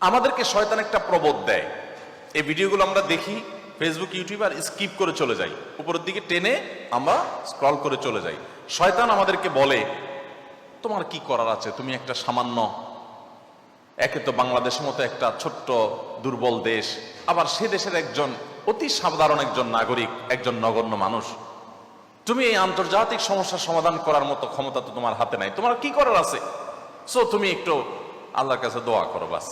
আমাদেরকে শয়তান একটা প্রবোধ দেয়। এই ভিডিওগুলো আমরা দেখি ফেসবুক, ইউটিউব, আর স্কিপ করে চলে যাই, উপরের দিকে টেনে আমরা স্ক্রল করে চলে যাই। শয়তান আমাদেরকে বলে, তোমার কি করার আছে, তুমি একটা সামান্য, একে তো বাংলাদেশের মতো একটা ছোট্ট দুর্বল দেশ, আবার সে দেশের একজন অতি সাধারণ একজন নাগরিক, একজন নগণ্য মানুষ, তুমি এই আন্তর্জাতিক সমস্যার সমাধান করার মতো ক্ষমতা তো তোমার হাতে নাই, তোমার কি করার আছে? সো তুমি একটু আল্লাহর কাছে দোয়া করো। বাস,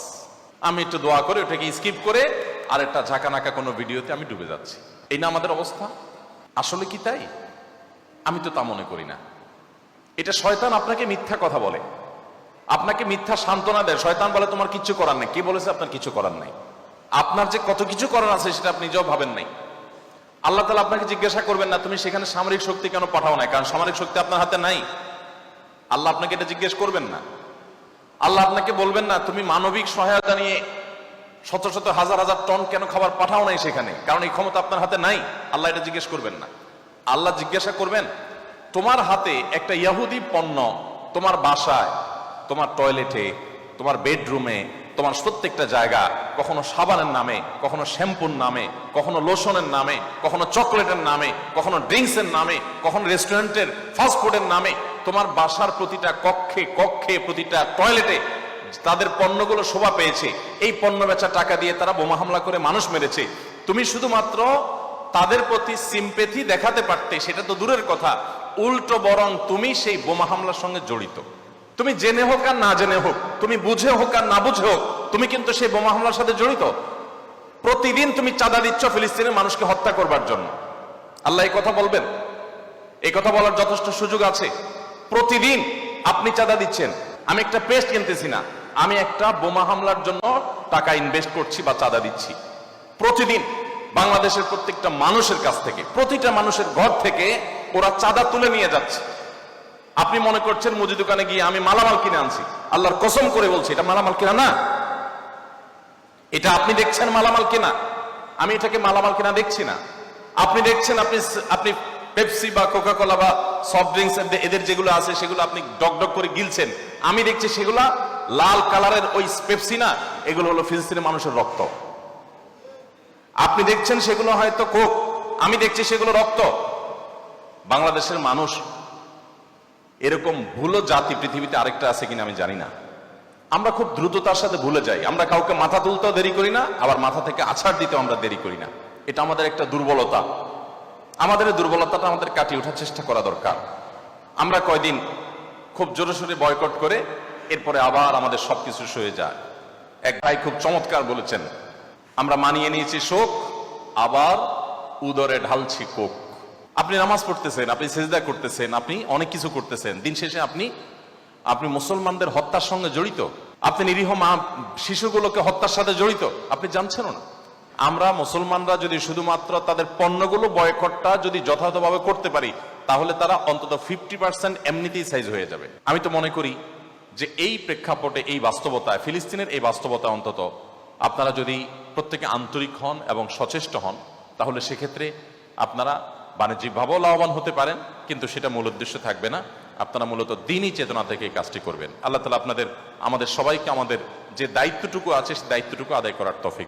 আমি একটু দোয়া করে ওটাকে স্কিপ করে আর একটা ঝাঁকানাকা কোনো ভিডিওতে আমি ডুবে যাচ্ছি। এই না আমাদের অবস্থা? আসলে কি তাই? আমি তো তা মনে করি না। এটা শয়তান আপনাকে মিথ্যা কথা বলে, আপনাকে মিথ্যা সান্ত্বনা দেয়। শয়তান বলে তোমার কিচ্ছু করার নেই। কে বলেছে আপনার কিছু করার নাই? আপনার যে কত কিছু করার আছে সেটা আপনি নিজেও ভাবেন নাই। আল্লাহ তাআলা আপনাকে জিজ্ঞাসা করবেন না তুমি সেখানে সামরিক শক্তি কেন পাঠাও না, কারণ সামরিক শক্তি আপনার হাতে নাই। আল্লাহ আপনাকে এটা জিজ্ঞেস করবেন না। আল্লাহ আপনাকে বলবেন না তুমি মানবিক সহায়তা নিয়ে শত শত হাজার হাজার টন কেন খাবার পাঠাও নাই সেখানে, কারণ এই ক্ষমতা আপনার হাতে নাই। আল্লাহ এটা জিজ্ঞেস করবেন না। আল্লাহ জিজ্ঞাসা করবেন তোমার হাতে একটা ইহুদি পণ্য তোমার বাসায়, তোমার টয়লেটে, তোমার বেডরুমে, তোমার প্রত্যেকটা জায়গা, কখনো সাবানের নামে, কখনো শ্যাম্পুর নামে, কখনো লোশনের নামে, কখনো চকলেটের নামে, কখনো ড্রিঙ্কসের নামে, কখনো রেস্টুরেন্টের ফাস্টফুডের নামে, তোমার বাসার প্রতিটা কক্ষে কক্ষে, প্রতিটা টয়লেটে তাদের পণ্যগুলো শোভা পেয়েছে। এই পণ্য বেচা টাকা দিয়ে তারা বোমা হামলা করে মানুষ মেরেছে। তুমি শুধুমাত্র তাদের প্রতি সিম্পেথি দেখাতে পারতে, সেটা তো দূরের কথা, উল্টো বরং তুমি সেই বোমা হামলার সঙ্গে জড়িত। তুমি জেনে হোক আর না জেনে হোক, তুমি বুঝে হোক আর না বুঝে হোক, তুমি কিন্তু সেই বোমা হামলার সাথে জড়িত। প্রতিদিন তুমি চাঁদা দিচ্ছ ফিলিস্তিনের মানুষকে হত্যা করবার জন্য। আল্লাহ এই কথা বলবেন? এই কথা বলার যথেষ্ট সুযোগ আছে? প্রতিদিন আপনি চাঁদা দিচ্ছেন। আমি একটা পেস্ট কিনতেছি না, আমি একটা বোমা হামলার জন্য টাকা ইনভেস্ট করছি বা চাঁদা দিচ্ছি। প্রতিদিন বাংলাদেশের প্রত্যেকটা মানুষের কাছ থেকে, প্রতিটা মানুষের ঘর থেকে ওরা চাঁদা তুলে নিয়ে যাচ্ছে। আপনি মনে করছেন মুদি দোকানে গিয়ে আমি মালামাল কিনে আনছি। আল্লাহর কসম করে বলছি এটা মালামাল কিনা না। এটা আপনি দেখছেন মালামাল কিনা, আমি এটাকে মালামাল কিনা দেখছি না। আপনি দেখছেন আপনি পেপসি বা কোকা কোলা বা সফট ড্রিঙ্কস এদের যেগুলো আছে সেগুলো আপনি ডক ডক করে গিলছেন। আমি দেখছি সেগুলা লাল কালারের ওই পেপসি না, এগুলো হলো ফিলিস্তিনের মানুষের রক্ত। আপনি দেখছেন সেগুলো হয়তো কোক, আমি দেখছি সেগুলো রক্ত। বাংলাদেশের মানুষ এরকম ভুলো জাতি পৃথিবীতে আরেকটা আছে কিনা আমি জানি না। আমরা খুব দ্রুততার সাথে ভুলে যাই। আমরা কাউকে মাথা তুলতেও দেরি করি না, আবার মাথা থেকে আছাড় দিতেও আমরা দেরি করি না। এটা আমাদের একটা দুর্বলতা। আমাদের এই দুর্বলতাটা আমাদের কাটিয়ে ওঠার চেষ্টা করা দরকার। আমরা কয়দিন খুব জোরে সোরে বয়কট করে এরপরে আবার আমাদের সবকিছু সয়ে যায়। এক ভাই খুব চমৎকার বলেছেন, আমরা মানিয়ে নিয়েছি শোক, আবার উদরে ঢালছি কোক। আপনি নামাজ পড়তেছেন, আপনি সেজদা করতেছেন, আপনি অনেক কিছু করতেছেন, দিন শেষে আপনি মুসলমানদের হত্যার সঙ্গে জড়িত। আপনি নিরীহ মা শিশুগুলোকে হত্যার সাথে জড়িত, আপনি জানছেনও না। আমরা মুসলমানরা যদি শুধুমাত্র তাদের পণ্যগুলো বয়কটটা যদি যথাযথভাবে করতে পারি, তাহলে তারা অন্তত 50% এমনিতেই সাইজ হয়ে যাবে। আমি তো মনে করি যে এই প্রেক্ষাপটে, এই বাস্তবতায়, ফিলিস্তিনের এই বাস্তবতা অন্তত আপনারা যদি প্রত্যেকে আন্তরিক হন এবং সচেষ্ট হন, তাহলে সেক্ষেত্রে আপনারা বাণিজ্যিকভাবেও লাভবান হতে পারেন, কিন্তু সেটা মূল উদ্দেশ্য থাকবে না। আপনারা মূলত দ্বীনি চেতনা থেকে এই কাজটি করবেন। আল্লাহ তাআলা আমাদের সবাইকে আমাদের যে দায়িত্বটুকু আছে সেই দায়িত্বটুকু আদায় করার তৌফিক